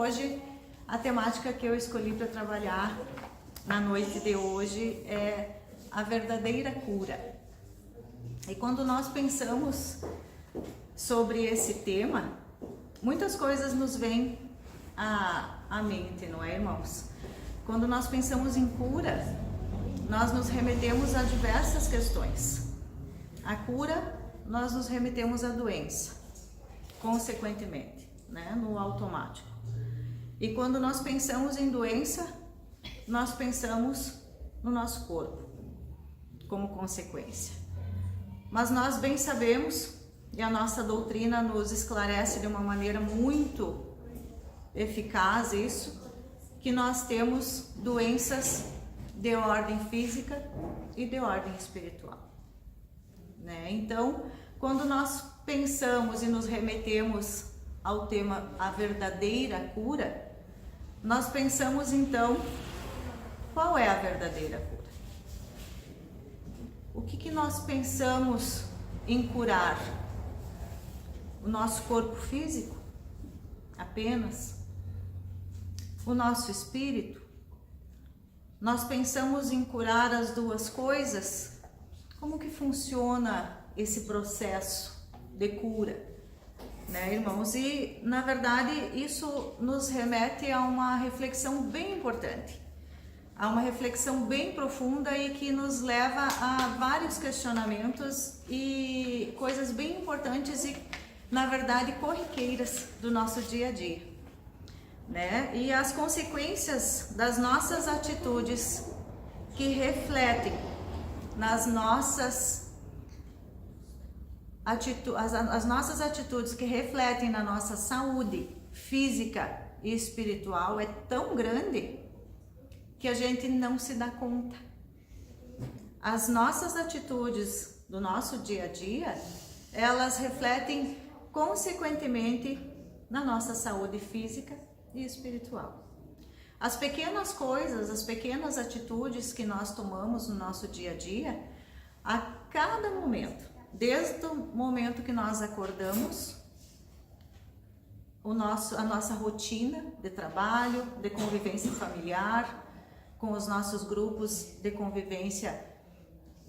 hoje a temática que eu escolhi para trabalhar na noite de hoje é a verdadeira cura. E quando nós pensamos sobre esse tema, muitas coisas nos vêm à mente, não é, irmãos? Quando nós pensamos em cura, nós nos remetemos a diversas questões. A cura, nós nos remetemos à doença, consequentemente, né, no automático. E quando nós pensamos em doença, nós pensamos no nosso corpo, como consequência. Mas nós bem sabemos, e a nossa doutrina nos esclarece de uma maneira muito eficaz isso, que nós temos doenças de ordem física e de ordem espiritual, né? Então, quando nós pensamos e nos remetemos ao tema a verdadeira cura, nós pensamos então, qual é a verdadeira cura? O que nós pensamos em curar? O nosso corpo físico? Apenas? O nosso espírito? Nós pensamos em curar as duas coisas? Como que funciona esse processo de cura, né, irmãos? E na verdade isso nos remete a uma reflexão bem importante, a uma reflexão bem profunda e que nos leva a vários questionamentos e coisas bem importantes e, na verdade, corriqueiras do nosso dia a dia, né? E as consequências das nossas atitudes que refletem nas nossas as nossas atitudes que refletem na nossa saúde física e espiritual é tão grande que a gente não se dá conta. As nossas atitudes do nosso dia a dia, elas refletem consequentemente na nossa saúde física e espiritual. As pequenas coisas, as pequenas atitudes que nós tomamos no nosso dia a dia, a cada momento, desde o momento que nós acordamos, a nossa rotina de trabalho, de convivência familiar, com os nossos grupos de convivência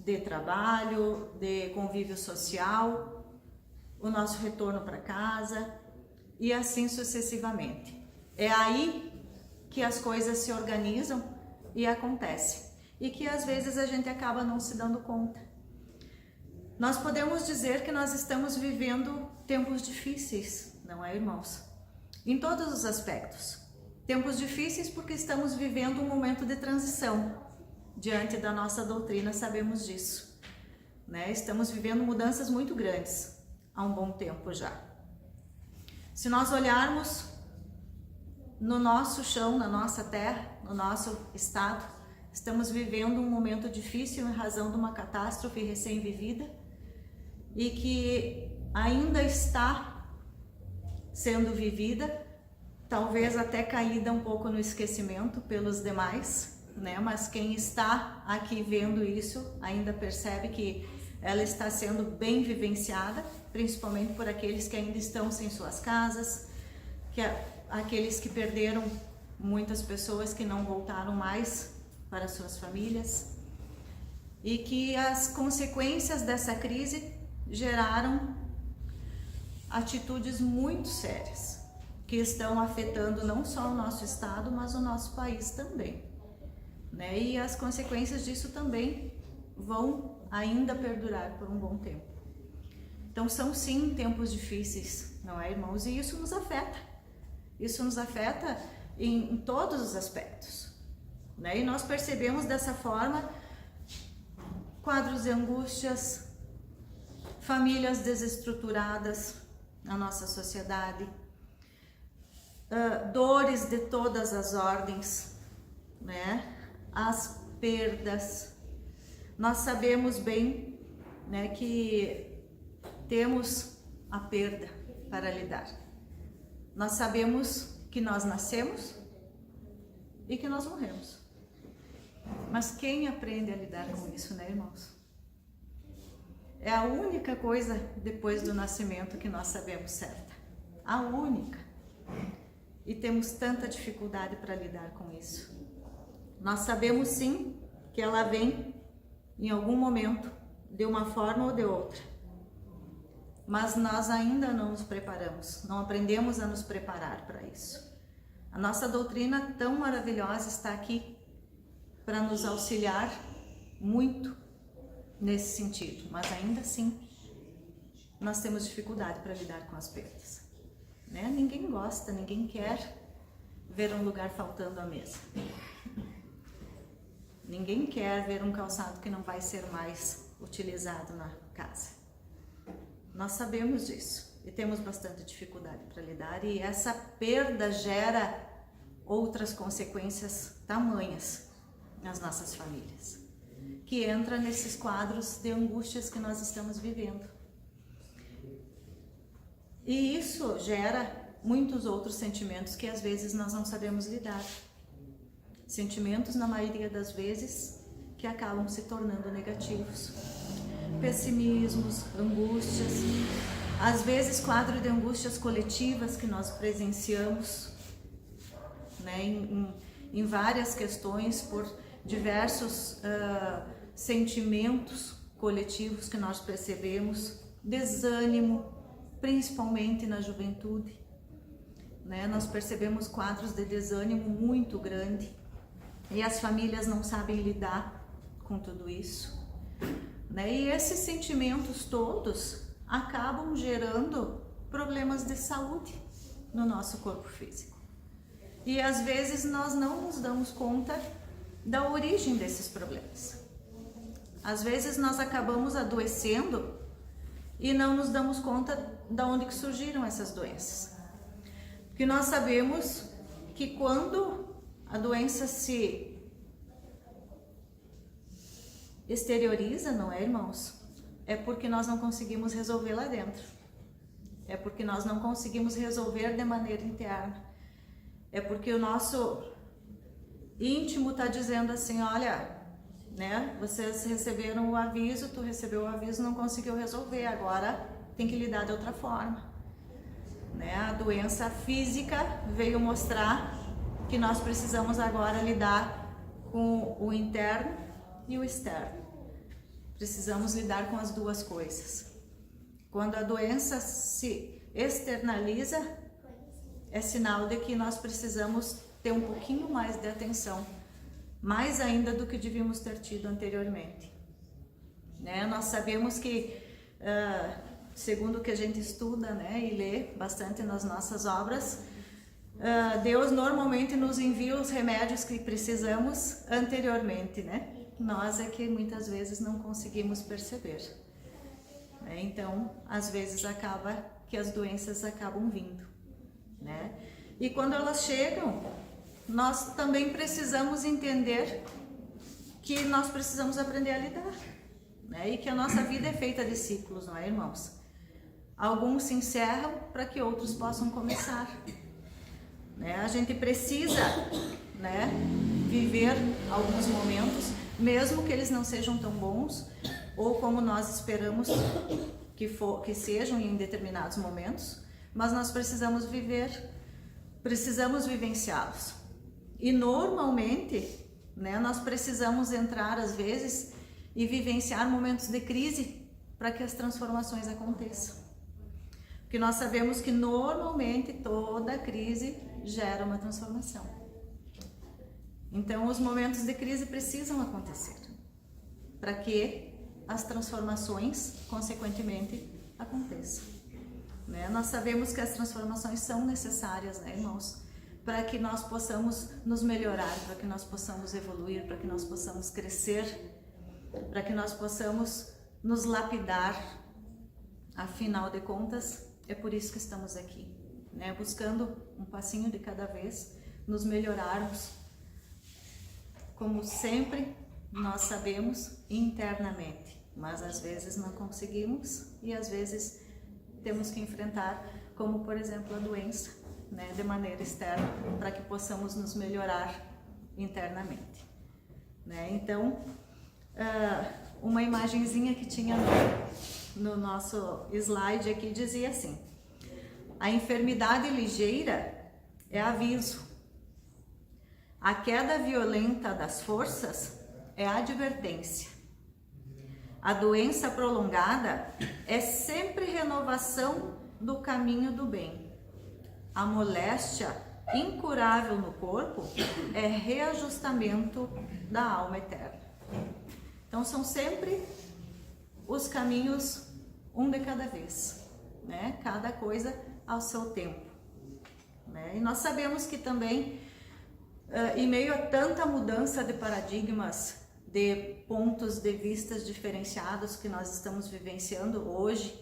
de trabalho, de convívio social, o nosso retorno para casa e assim sucessivamente. É aí que as coisas se organizam e acontecem e que às vezes a gente acaba não se dando conta. Nós podemos dizer que nós estamos vivendo tempos difíceis, não é, irmãos? Em todos os aspectos. Tempos difíceis porque estamos vivendo um momento de transição. Diante da nossa doutrina sabemos disso, né? Estamos vivendo mudanças muito grandes há um bom tempo já. Se nós olharmos no nosso chão, na nossa terra, no nosso estado, estamos vivendo um momento difícil em razão de uma catástrofe recém-vivida e que ainda está sendo vivida, talvez até caída um pouco no esquecimento pelos demais, né? Mas quem está aqui vendo isso ainda percebe que ela está sendo bem vivenciada, principalmente por aqueles que ainda estão sem suas casas, aqueles que perderam muitas pessoas que não voltaram mais para suas famílias, e que as consequências dessa crise geraram atitudes muito sérias que estão afetando não só o nosso estado, mas o nosso país também, né? E as consequências disso também vão ainda perdurar por um bom tempo. Então são sim tempos difíceis, não é, irmãos? E isso nos afeta. Isso nos afeta em todos os aspectos, né? E nós percebemos dessa forma quadros de angústias, famílias desestruturadas na nossa sociedade, dores de todas as ordens, né? As perdas. Nós sabemos bem, né, que temos a perda para lidar. Nós sabemos que nós nascemos e que nós morremos. Mas quem aprende a lidar com isso, né, irmãos? É a única coisa depois do nascimento que nós sabemos certa. A única. e temos tanta dificuldade para lidar com isso. Nós sabemos sim que ela vem em algum momento, de uma forma ou de outra, mas nós ainda não nos preparamos, não aprendemos a nos preparar para isso. A nossa doutrina tão maravilhosa está aqui para nos auxiliar muito nesse sentido, mas ainda assim nós temos dificuldade para lidar com as perdas, né? Ninguém gosta, ninguém quer ver um lugar faltando à mesa. Ninguém quer ver um calçado que não vai ser mais utilizado na casa. Nós sabemos disso e temos bastante dificuldade para lidar, e essa perda gera outras consequências tamanhas nas nossas famílias, que entra nesses quadros de angústias que nós estamos vivendo. E isso gera muitos outros sentimentos que às vezes nós não sabemos lidar. Sentimentos, na maioria das vezes, que acabam se tornando negativos. Pessimismos, angústias, às vezes quadro de angústias coletivas que nós presenciamos, né, em várias questões, por diversos sentimentos coletivos que nós percebemos, desânimo, principalmente na juventude, né? Nós percebemos quadros de desânimo muito grande e as famílias não sabem lidar com tudo isso, né? E esses sentimentos todos acabam gerando problemas de saúde no nosso corpo físico. E às vezes nós não nos damos conta da origem desses problemas. Às vezes nós acabamos adoecendo e não nos damos conta de onde que surgiram essas doenças. Porque nós sabemos que quando a doença se exterioriza, não é, irmãos? É porque nós não conseguimos resolver lá dentro. É porque nós não conseguimos resolver de maneira interna. É porque o nosso íntimo está dizendo assim, olha, né, vocês receberam o aviso, tu recebeu o aviso, não conseguiu resolver, agora tem que lidar de outra forma, né? A doença física veio mostrar que nós precisamos agora lidar com o interno e o externo. Precisamos lidar com as duas coisas. Quando a doença se externaliza, é sinal de que nós precisamos ter um pouquinho mais de atenção, mais ainda do que devíamos ter tido anteriormente, né? Nós sabemos que, segundo o que a gente estuda, né, e lê bastante nas nossas obras, Deus normalmente nos envia os remédios que precisamos anteriormente, né? Nós é que muitas vezes não conseguimos perceber, né? Então, às vezes acaba que as doenças acabam vindo, né? E quando elas chegam, nós também precisamos entender que nós precisamos aprender a lidar, né? E que a nossa vida é feita de ciclos, não é, irmãos? Alguns se encerram para que outros possam começar, né? A gente precisa, né, viver alguns momentos, mesmo que eles não sejam tão bons ou como nós esperamos que sejam em determinados momentos, mas nós precisamos vivenciá-los. E normalmente, né, nós precisamos entrar às vezes e vivenciar momentos de crise para que as transformações aconteçam. Porque nós sabemos que normalmente toda crise gera uma transformação. Então os momentos de crise precisam acontecer para que as transformações, consequentemente, aconteçam, né? Nós sabemos que as transformações são necessárias, né, irmãos? Para que nós possamos nos melhorar, para que nós possamos evoluir, para que nós possamos crescer, para que nós possamos nos lapidar. Afinal de contas, é por isso que estamos aqui, né? Buscando um passinho de cada vez, nos melhorarmos, como sempre nós sabemos internamente, mas às vezes não conseguimos e às vezes temos que enfrentar, como por exemplo a doença, né, de maneira externa, para que possamos nos melhorar internamente, né? Então, uma imagenzinha que tinha no nosso slide aqui dizia assim: a enfermidade ligeira é aviso. A queda violenta das forças é advertência. A doença prolongada é sempre renovação do caminho do bem. A moléstia incurável no corpo é reajustamento da alma eterna. Então são sempre os caminhos, um de cada vez, né? Cada coisa ao seu tempo, né? E nós sabemos que também, em meio a tanta mudança de paradigmas, de pontos de vistas diferenciados que nós estamos vivenciando hoje,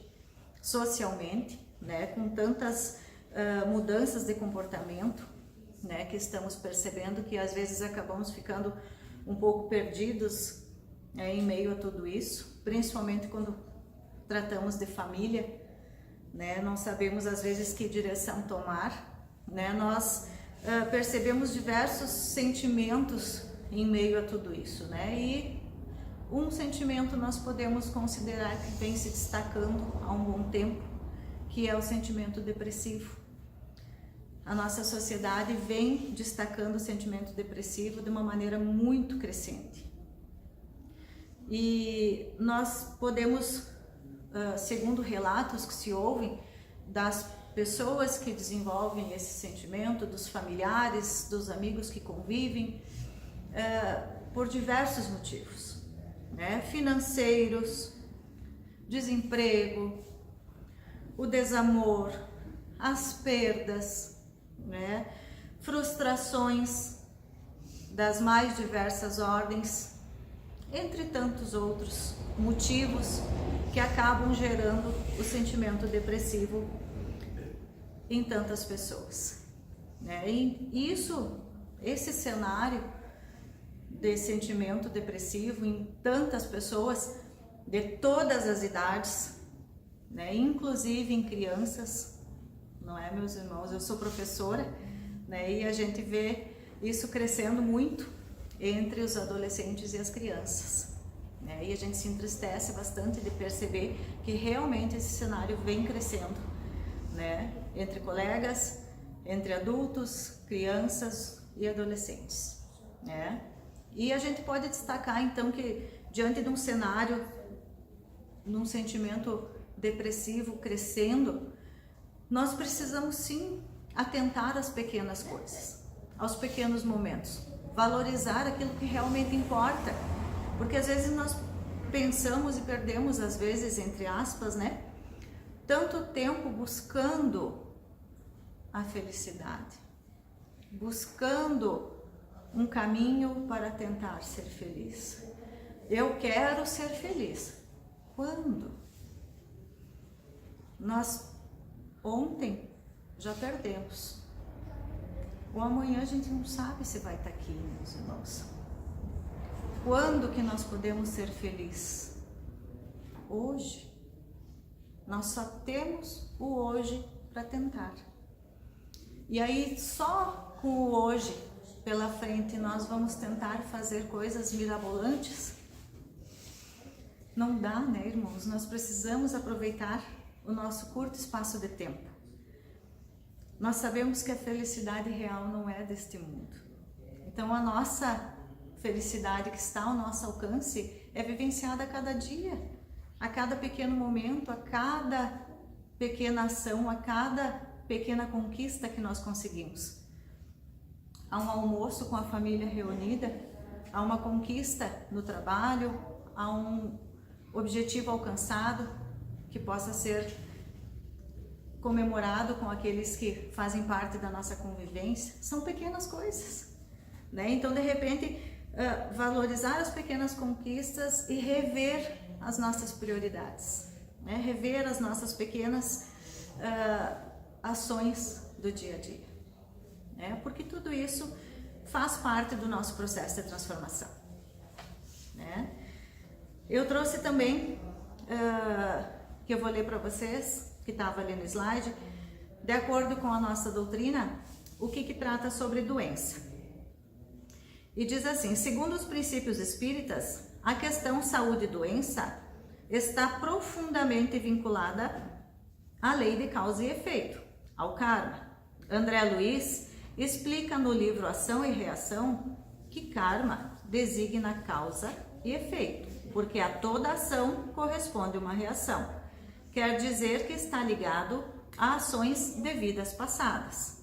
socialmente, né? Com tantas mudanças de comportamento, né? Que estamos percebendo que às vezes acabamos ficando um pouco perdidos, em meio a tudo isso, principalmente quando tratamos de família, né? Não sabemos às vezes que direção tomar, né? Nós percebemos diversos sentimentos em meio a tudo isso, né? E um sentimento nós podemos considerar que vem se destacando há um bom tempo, que é o sentimento depressivo. A nossa sociedade vem destacando o sentimento depressivo de uma maneira muito crescente. E nós podemos, segundo relatos que se ouvem das pessoas que desenvolvem esse sentimento, dos familiares, dos amigos que convivem, por diversos motivos, né? Financeiros, desemprego, o desamor, as perdas, né? Frustrações das mais diversas ordens, entre tantos outros motivos que acabam gerando o sentimento depressivo em tantas pessoas, né? E esse cenário de sentimento depressivo em tantas pessoas de todas as idades, né? Inclusive em crianças, não é, meus irmãos? Eu sou professora, né? E a gente vê isso crescendo muito entre os adolescentes e as crianças, né? E a gente se entristece bastante de perceber que realmente esse cenário vem crescendo, né? Entre colegas, entre adultos, crianças e adolescentes, né? E a gente pode destacar então que diante de um cenário, num sentimento depressivo crescendo, nós precisamos sim atentar às pequenas coisas, aos pequenos momentos, valorizar aquilo que realmente importa, porque às vezes nós pensamos e perdemos, às vezes, entre aspas, né, tanto tempo buscando a felicidade, buscando um caminho para tentar ser feliz. Eu quero ser feliz. Quando? Nós ontem já perdemos. O amanhã a gente não sabe se vai estar aqui, meus irmãos. Quando que nós podemos ser felizes? Hoje. Nós só temos o hoje para tentar. E aí só com o hoje pela frente nós vamos tentar fazer coisas mirabolantes? Não dá, né, irmãos? Nós precisamos aproveitar o nosso curto espaço de tempo. Nós sabemos que a felicidade real não é deste mundo. Então a nossa felicidade que está ao nosso alcance é vivenciada a cada dia, a cada pequeno momento, a cada pequena ação, a cada pequena conquista que nós conseguimos. Há um almoço com a família reunida, há uma conquista no trabalho, há um objetivo alcançado que possa ser comemorado com aqueles que fazem parte da nossa convivência. São pequenas coisas, né? Então, de repente, valorizar as pequenas conquistas e rever as nossas prioridades, né? Rever as nossas pequenas ações do dia a dia, né? Porque tudo isso faz parte do nosso processo de transformação, né? Eu trouxe também, que eu vou ler para vocês, que estava ali no slide, de acordo com a nossa doutrina, o que trata sobre doença. E diz assim: segundo os princípios espíritas, a questão saúde e doença está profundamente vinculada à lei de causa e efeito, ao karma. André Luiz, explica no livro Ação e Reação que karma designa causa e efeito, porque a toda ação corresponde uma reação. Quer dizer que está ligado a ações de vidas passadas.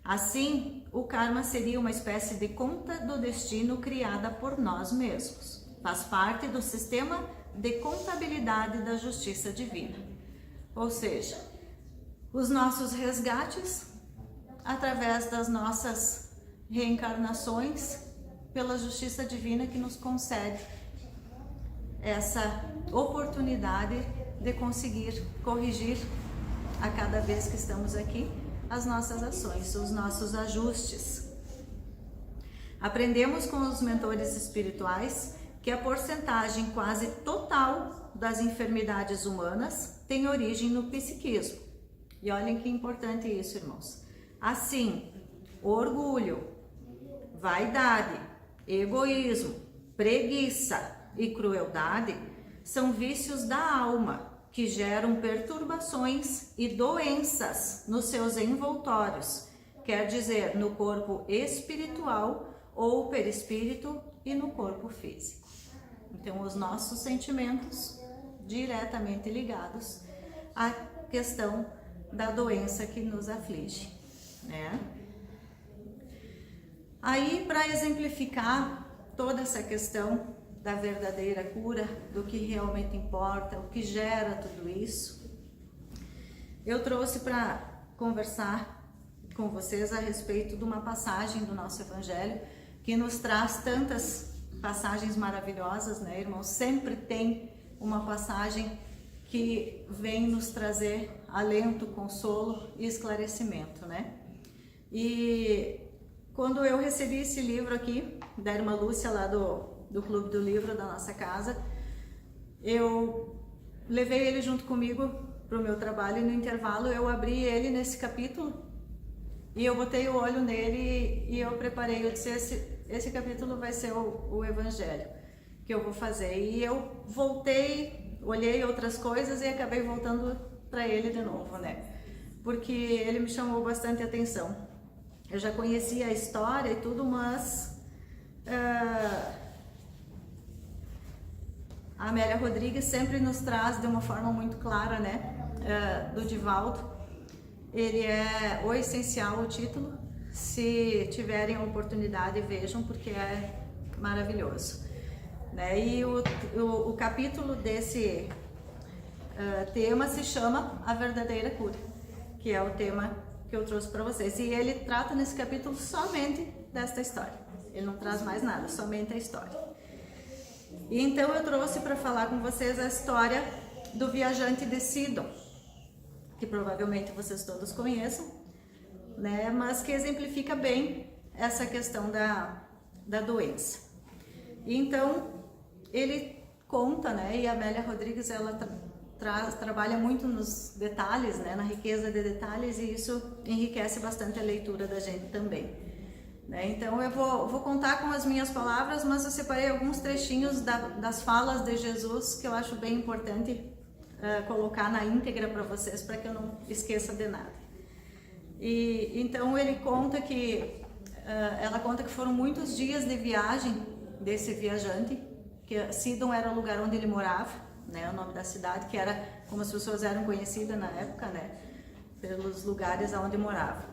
Assim, o karma seria uma espécie de conta do destino criada por nós mesmos. Faz parte do sistema de contabilidade da justiça divina. Ou seja, os nossos resgates através das nossas reencarnações pela justiça divina que nos concede essa oportunidade de conseguir corrigir a cada vez que estamos aqui as nossas ações, os nossos ajustes. Aprendemos com os mentores espirituais que a porcentagem quase total das enfermidades humanas tem origem no psiquismo. E olhem que importante isso, irmãos. Assim, orgulho, vaidade, egoísmo, preguiça e crueldade são vícios da alma que geram perturbações e doenças nos seus envoltórios, quer dizer, no corpo espiritual ou perispírito e no corpo físico. Então, os nossos sentimentos diretamente ligados à questão da doença que nos aflige, né? Aí, para exemplificar toda essa questão da verdadeira cura, do que realmente importa, o que gera tudo isso, eu trouxe para conversar com vocês a respeito de uma passagem do nosso Evangelho que nos traz tantas passagens maravilhosas, né, irmãos? Sempre tem uma passagem que vem nos trazer alento, consolo e esclarecimento, né? E quando eu recebi esse livro aqui, da irmã Lúcia, lá do Clube do Livro da nossa casa, eu levei ele junto comigo para o meu trabalho e no intervalo eu abri ele nesse capítulo e eu botei o olho nele e eu preparei, eu disse, esse capítulo vai ser o Evangelho que eu vou fazer. E eu voltei, olhei outras coisas e acabei voltando para ele de novo, né? Porque ele me chamou bastante atenção. Eu já conhecia a história e tudo, mas a Amélia Rodrigues sempre nos traz de uma forma muito clara, né? Do Divaldo. Ele é o essencial, o título. Se tiverem a oportunidade, vejam, porque é maravilhoso, né? E o capítulo desse tema se chama A Verdadeira Cura, que é o tema que eu trouxe para vocês. E ele trata nesse capítulo somente desta história. Ele não traz mais nada, somente a história. E então eu trouxe para falar com vocês a história do viajante de Sidon, que provavelmente vocês todos conheçam, né? Mas que exemplifica bem essa questão da doença. E então ele conta, né? E a Amélia Rodrigues, ela trabalha muito nos detalhes, né? Na riqueza de detalhes, e isso enriquece bastante a leitura da gente também, né? Então eu vou contar com as minhas palavras, mas eu separei alguns trechinhos das falas de Jesus que eu acho bem importante colocar na íntegra para vocês, para que eu não esqueça de nada. E então ele conta ela conta que foram muitos dias de viagem desse viajante, que Sidon era o lugar onde ele morava, né, o nome da cidade, que era como as pessoas eram conhecidas na época, né, pelos lugares onde morava.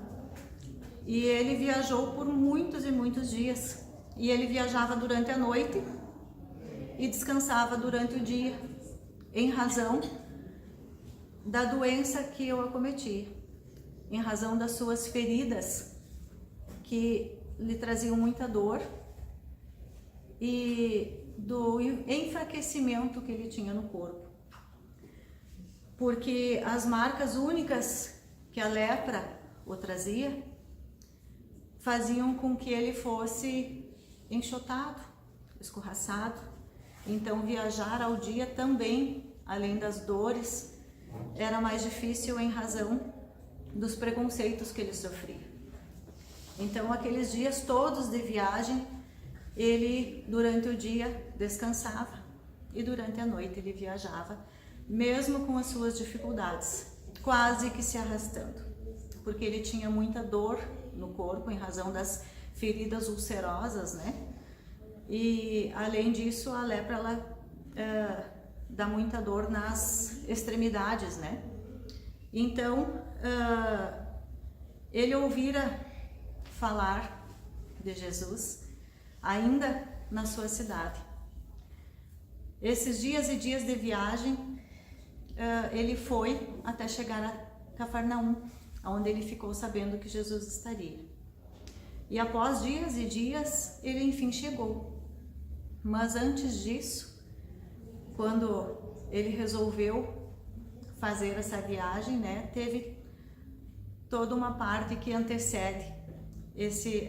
E ele viajou por muitos e muitos dias, e ele viajava durante a noite e descansava durante o dia, em razão da doença que o acometia, em razão das suas feridas que lhe traziam muita dor e do enfraquecimento que ele tinha no corpo. Porque as marcas únicas que a lepra o trazia faziam com que ele fosse enxotado, escorraçado. Então viajar ao dia também, além das dores, era mais difícil em razão dos preconceitos que ele sofria. Então aqueles dias todos de viagem, ele durante o dia descansava e durante a noite ele viajava, mesmo com as suas dificuldades, quase que se arrastando. porque ele tinha muita dor no corpo em razão das feridas ulcerosas, né? E além disso, a lepra ela dá muita dor nas extremidades, né? Então ele ouvira falar de Jesus ainda na sua cidade. Esses dias e dias de viagem, ele foi até chegar a Cafarnaum, onde ele ficou sabendo que Jesus estaria. E após dias e dias, ele enfim chegou. Mas antes disso, quando ele resolveu fazer essa viagem, né, teve toda uma parte que antecede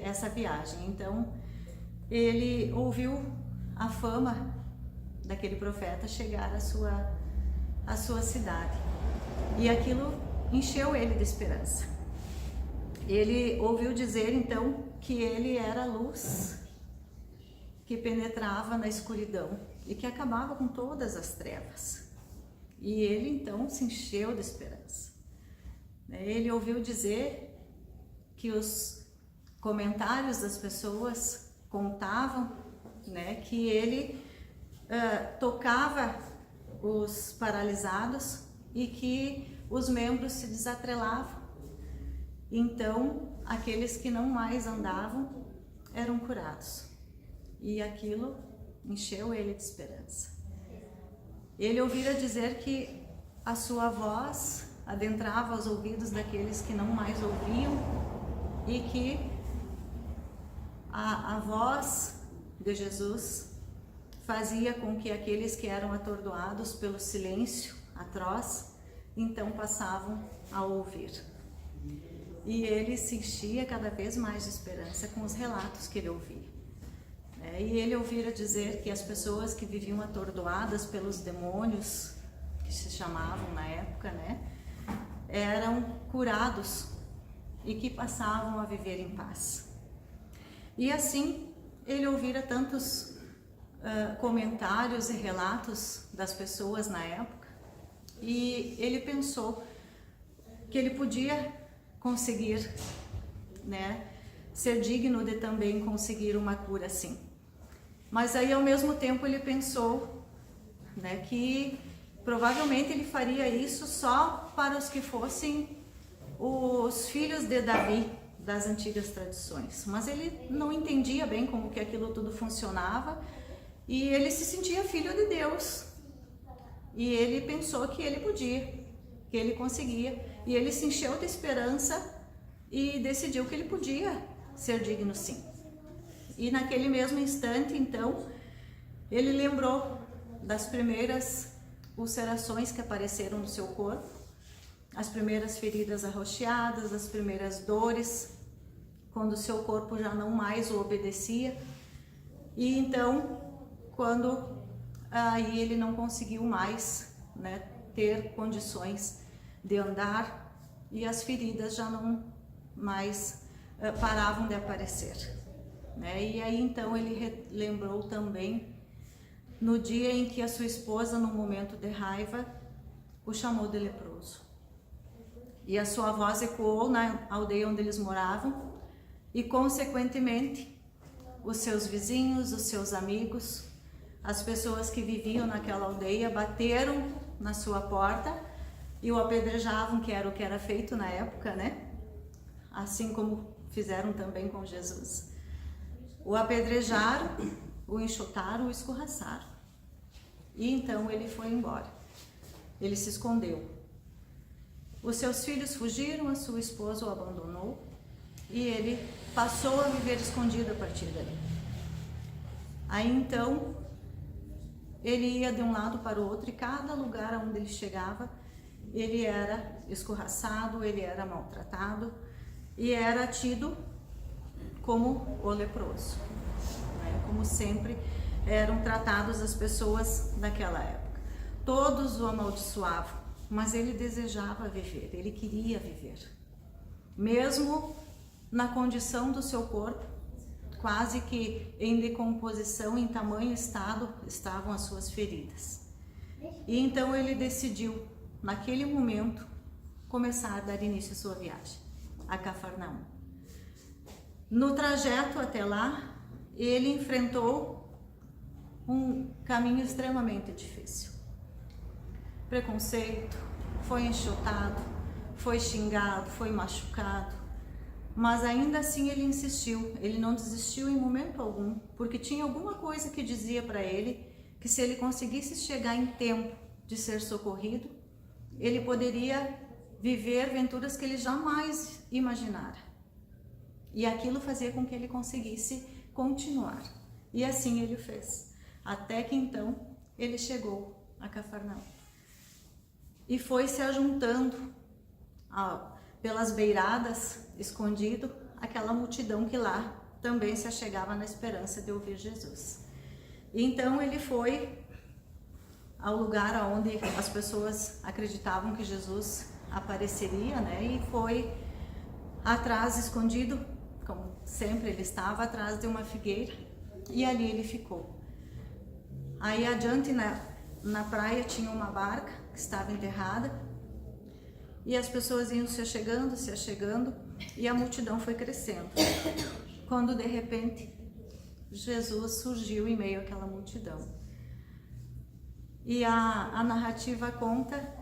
essa viagem. Então, ele ouviu a fama daquele profeta chegar à sua cidade. E aquilo encheu ele de esperança. Ele ouviu dizer, então, que ele era a luz que penetrava na escuridão e que acabava com todas as trevas. E ele, então, se encheu de esperança. Ele ouviu dizer que os comentários das pessoas contavam, né, que ele tocava os paralisados e que os membros se desatrelavam. Então, aqueles que não mais andavam eram curados. E aquilo encheu ele de esperança. Ele ouvira dizer que a sua voz adentrava os ouvidos daqueles que não mais ouviam e que a voz de Jesus fazia com que aqueles que eram atordoados pelo silêncio atroz, então passavam a ouvir. E ele se enchia cada vez mais de esperança com os relatos que ele ouvia. E ele ouvira dizer que as pessoas que viviam atordoadas pelos demônios, que se chamavam na época, né, eram curados e que passavam a viver em paz. E assim, ele ouvira tantos comentários e relatos das pessoas na época, e ele pensou que ele podia conseguir, né, ser digno de também conseguir uma cura assim. Mas aí, ao mesmo tempo, ele pensou, né, que provavelmente ele faria isso só para os que fossem os filhos de Davi, das antigas tradições. Mas ele não entendia bem como que aquilo tudo funcionava e ele se sentia filho de Deus. E ele pensou que ele podia, que ele conseguia. E ele se encheu de esperança e decidiu que ele podia ser digno sim. E naquele mesmo instante, então, ele lembrou das primeiras ulcerações que apareceram no seu corpo, as primeiras feridas arroxeadas, as primeiras dores, quando o seu corpo já não mais o obedecia. E então, quando aí ele não conseguiu mais, né, ter condições de andar e as feridas já não mais paravam de aparecer. E aí então ele lembrou também no dia em que a sua esposa, num momento de raiva, o chamou de leproso. E a sua voz ecoou na aldeia onde eles moravam e, consequentemente, os seus vizinhos, os seus amigos, as pessoas que viviam naquela aldeia bateram na sua porta e o apedrejavam, que era o que era feito na época, né? Assim como fizeram também com Jesus. O apedrejaram, o enxotaram, o escorraçaram. E então ele foi embora. Ele se escondeu. Os seus filhos fugiram, a sua esposa o abandonou e ele passou a viver escondido a partir dali. Aí então ele ia de um lado para o outro e cada lugar onde ele chegava, ele era escorraçado, ele era maltratado e era tido como o leproso, né? Como sempre eram tratados as pessoas daquela época. Todos o amaldiçoavam, mas ele desejava viver, ele queria viver. Mesmo na condição do seu corpo, quase que em decomposição, em tamanho estado estavam as suas feridas. E então ele decidiu, naquele momento, começar a dar início à sua viagem. a Cafarnaum. No trajeto até lá, ele enfrentou um caminho extremamente difícil. Preconceito, foi enxotado, foi xingado, foi machucado, mas ainda assim ele insistiu, ele não desistiu em momento algum, porque tinha alguma coisa que dizia para ele que se ele conseguisse chegar em tempo de ser socorrido, ele poderia viver aventuras que ele jamais imaginara. E aquilo fazia com que ele conseguisse continuar. E assim ele fez. Até que então ele chegou a Cafarnaum. E foi se ajuntando pelas beiradas, escondido, aquela multidão que lá também se achegava na esperança de ouvir Jesus. E então ele foi ao lugar onde as pessoas acreditavam que Jesus apareceria, né? E foi atrás, escondido, como sempre ele estava, atrás de uma figueira, e ali ele ficou. Aí adiante na praia tinha uma barca que estava enterrada, e as pessoas iam se achegando, e a multidão foi crescendo. Quando de repente Jesus surgiu em meio àquela multidão. E a narrativa conta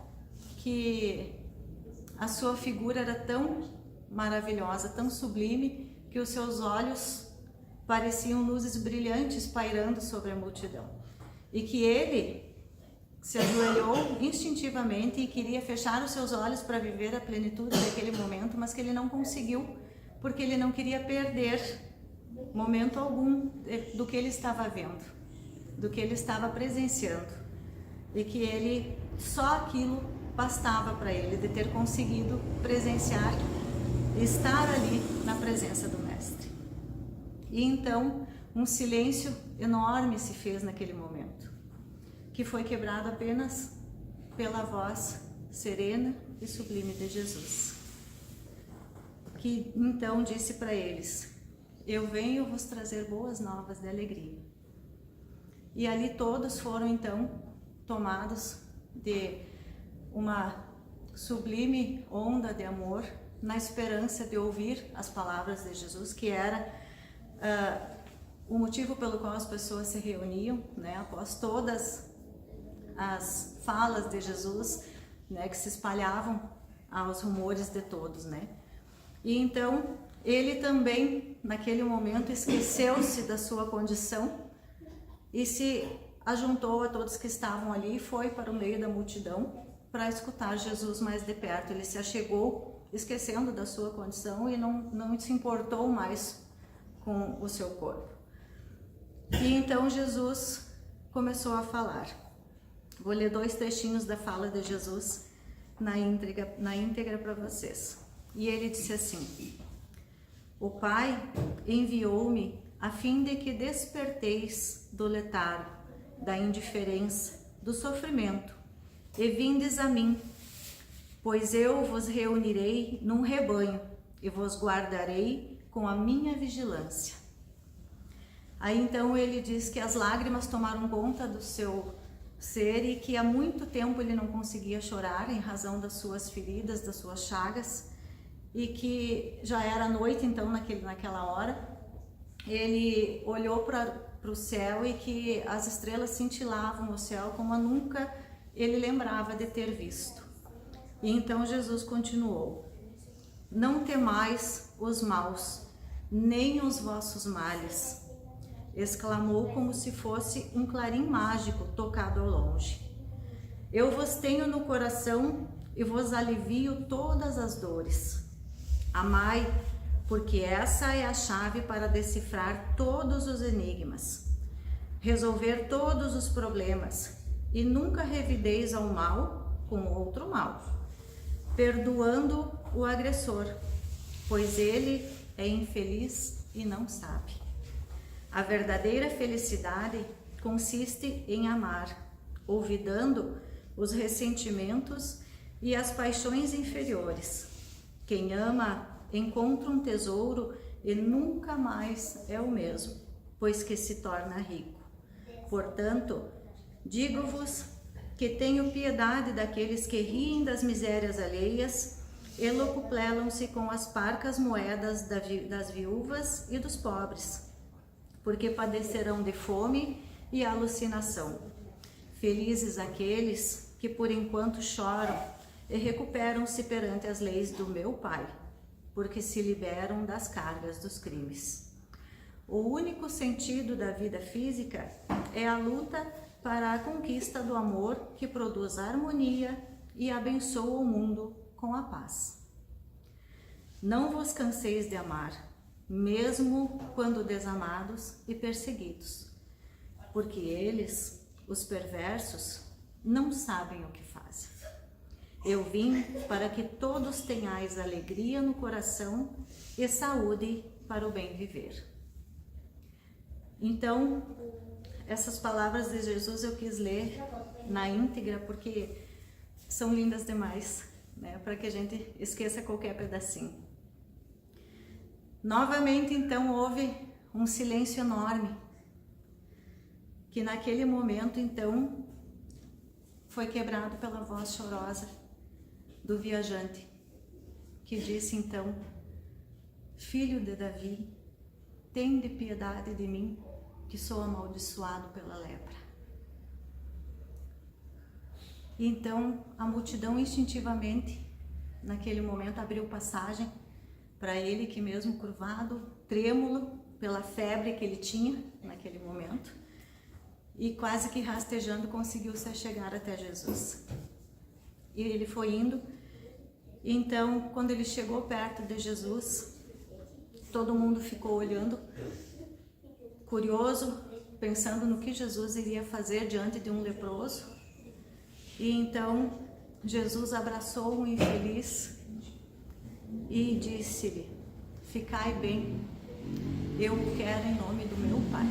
que a sua figura era tão maravilhosa, tão sublime, que os seus olhos pareciam luzes brilhantes pairando sobre a multidão. E que ele se ajoelhou instintivamente e queria fechar os seus olhos para viver a plenitude daquele momento, mas que ele não conseguiu, porque ele não queria perder momento algum do que ele estava vendo, do que ele estava presenciando. E que ele, só aquilo bastava para ele, de ter conseguido presenciar, estar ali na presença do Mestre. E então um silêncio enorme se fez naquele momento, que foi quebrado apenas pela voz serena e sublime de Jesus, que então disse para eles: eu venho vos trazer boas novas de alegria. E ali todos foram então tomados de uma sublime onda de amor, na esperança de ouvir as palavras de Jesus, que era o motivo pelo qual as pessoas se reuniam, né, após todas as falas de Jesus, né, que se espalhavam aos rumores de todos, né. E então ele também naquele momento esqueceu-se da sua condição e se ajuntou a todos que estavam ali e foi para o meio da multidão para escutar Jesus mais de perto. Ele se achegou esquecendo da sua condição e não se importou mais com o seu corpo. E então Jesus começou a falar. Vou ler 2 trechinhos da fala de Jesus na íntegra para vocês. E ele disse assim: o Pai enviou-me a fim de que desperteis do letargo, da indiferença, do sofrimento, e vindes a mim, pois eu vos reunirei num rebanho e vos guardarei com a minha vigilância. Aí então ele diz que as lágrimas tomaram conta do seu ser e que há muito tempo ele não conseguia chorar em razão das suas feridas, das suas chagas, e que já era noite então naquela hora. Ele olhou para o céu e que as estrelas cintilavam no céu como nunca ele lembrava de ter visto. E então Jesus continuou: não temais os maus, nem os vossos males, exclamou como se fosse um clarim mágico tocado ao longe. Eu vos tenho no coração e vos alivio todas as dores. Amai, porque essa é a chave para decifrar todos os enigmas, resolver todos os problemas, e nunca revideis ao mal com outro mal, perdoando o agressor, pois ele é infeliz e não sabe. A verdadeira felicidade consiste em amar, olvidando os ressentimentos e as paixões inferiores. Quem ama encontra um tesouro e nunca mais é o mesmo, pois que se torna rico. Portanto, digo-vos que tenho piedade daqueles que riem das misérias alheias elocuplelam-se com as parcas moedas das viúvas e dos pobres, porque padecerão de fome e alucinação. Felizes aqueles que por enquanto choram e recuperam-se perante as leis do meu Pai, porque se liberam das cargas dos crimes. O único sentido da vida física é a luta para a conquista do amor que produz harmonia e abençoa o mundo com a paz. Não vos canseis de amar, mesmo quando desamados e perseguidos, porque eles, os perversos, não sabem o que fazem. Eu vim para que todos tenhais alegria no coração e saúde para o bem viver. Então, essas palavras de Jesus eu quis ler na íntegra porque são lindas demais, né? Para que a gente esqueça qualquer pedacinho. Novamente, então, houve um silêncio enorme, que naquele momento, então, foi quebrado pela voz chorosa do viajante, que disse então: Filho de Davi, tende piedade de mim, que sou amaldiçoado pela lepra. E então a multidão instintivamente, naquele momento, abriu passagem para ele, que mesmo curvado, trêmulo pela febre que ele tinha naquele momento, e quase que rastejando conseguiu se chegar até Jesus. E ele foi indo. Então, quando ele chegou perto de Jesus, todo mundo ficou olhando, curioso, pensando no que Jesus iria fazer diante de um leproso. E então Jesus abraçou o infeliz e disse-lhe: ficai bem, eu o quero em nome do meu Pai.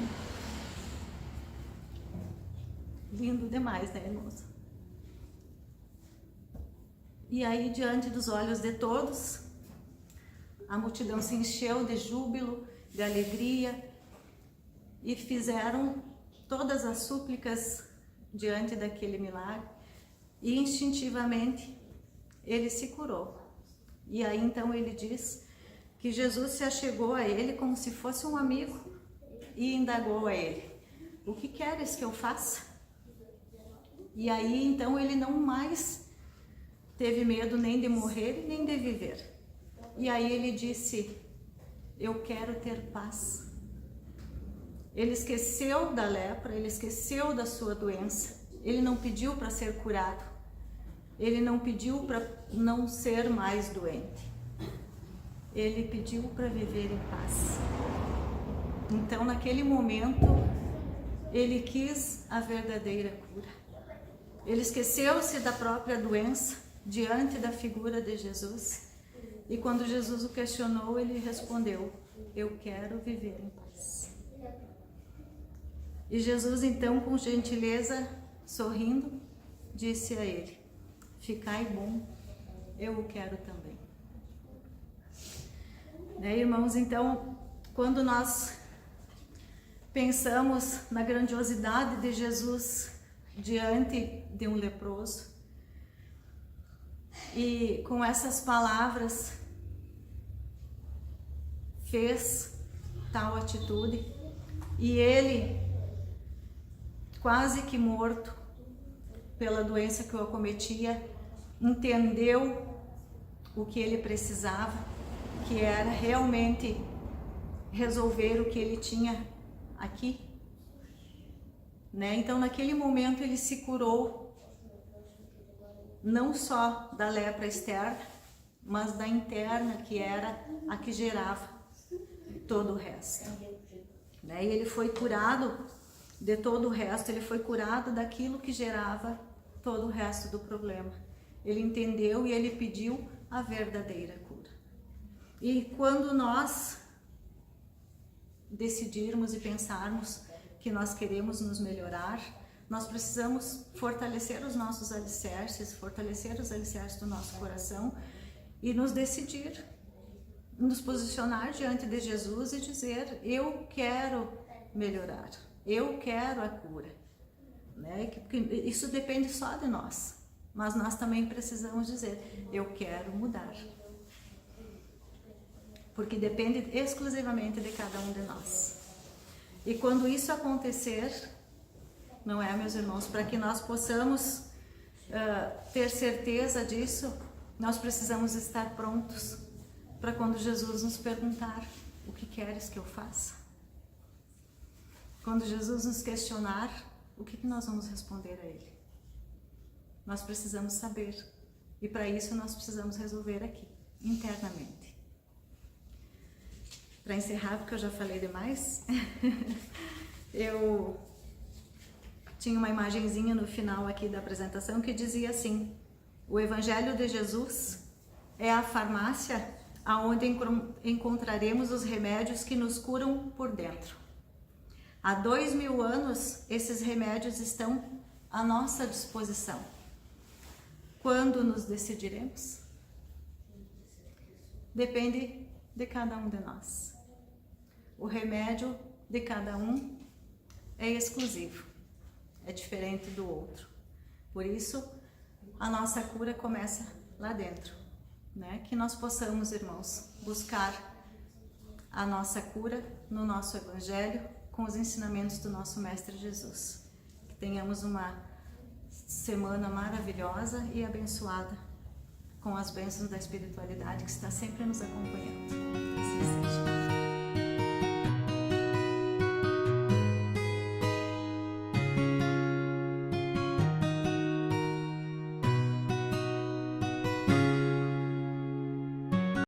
Lindo demais, né, irmãos? E aí, diante dos olhos de todos, a multidão se encheu de júbilo, de alegria, e fizeram todas as súplicas diante daquele milagre, e instintivamente ele se curou. E aí então ele diz que Jesus se achegou a ele como se fosse um amigo e indagou a ele: o que queres que eu faça? E aí então ele não mais teve medo nem de morrer nem de viver. E aí ele disse: eu quero ter paz. Ele esqueceu da lepra, ele esqueceu da sua doença. Ele não pediu para ser curado. Ele não pediu para não ser mais doente. Ele pediu para viver em paz. Então, naquele momento, ele quis a verdadeira cura. Ele esqueceu-se da própria doença diante da figura de Jesus. E quando Jesus o questionou, ele respondeu: eu quero viver em paz. E Jesus, então, com gentileza, sorrindo, disse a ele: ficai bom, eu o quero também. Né, irmãos? Então, quando nós pensamos na grandiosidade de Jesus diante de um leproso, e com essas palavras fez tal atitude, e ele, quase que morto pela doença que o acometia, entendeu o que ele precisava, que era realmente resolver o que ele tinha aqui, né? Então, naquele momento, ele se curou não só da lepra externa, mas da interna, que era a que gerava todo o resto, né? E ele foi curado de todo o resto, ele foi curado daquilo que gerava todo o resto do problema. Ele entendeu e ele pediu a verdadeira cura. E quando nós decidirmos e pensarmos que nós queremos nos melhorar, nós precisamos fortalecer os nossos alicerces, fortalecer os alicerces do nosso coração e nos decidir, nos posicionar diante de Jesus e dizer: eu quero melhorar, eu quero a cura, né? Porque isso depende só de nós, mas nós também precisamos dizer: eu quero mudar, porque depende exclusivamente de cada um de nós. E quando isso acontecer, não é, meus irmãos, para que nós possamos ter certeza disso, nós precisamos estar prontos para quando Jesus nos perguntar: o que queres que eu faça? Quando Jesus nos questionar, o que nós vamos responder a Ele? Nós precisamos saber, e para isso nós precisamos resolver aqui, internamente. Para encerrar, porque eu já falei demais, eu tinha uma imagenzinha no final aqui da apresentação que dizia assim: o Evangelho de Jesus é a farmácia aonde encontraremos os remédios que nos curam por dentro. Há 2000 anos, esses remédios estão à nossa disposição. Quando nos decidiremos? Depende de cada um de nós. O remédio de cada um é exclusivo, é diferente do outro. Por isso, a nossa cura começa lá dentro, né? Que nós possamos, irmãos, buscar a nossa cura no nosso Evangelho, com os ensinamentos do nosso Mestre Jesus. Que tenhamos uma semana maravilhosa e abençoada, com as bênçãos da espiritualidade que está sempre nos acompanhando.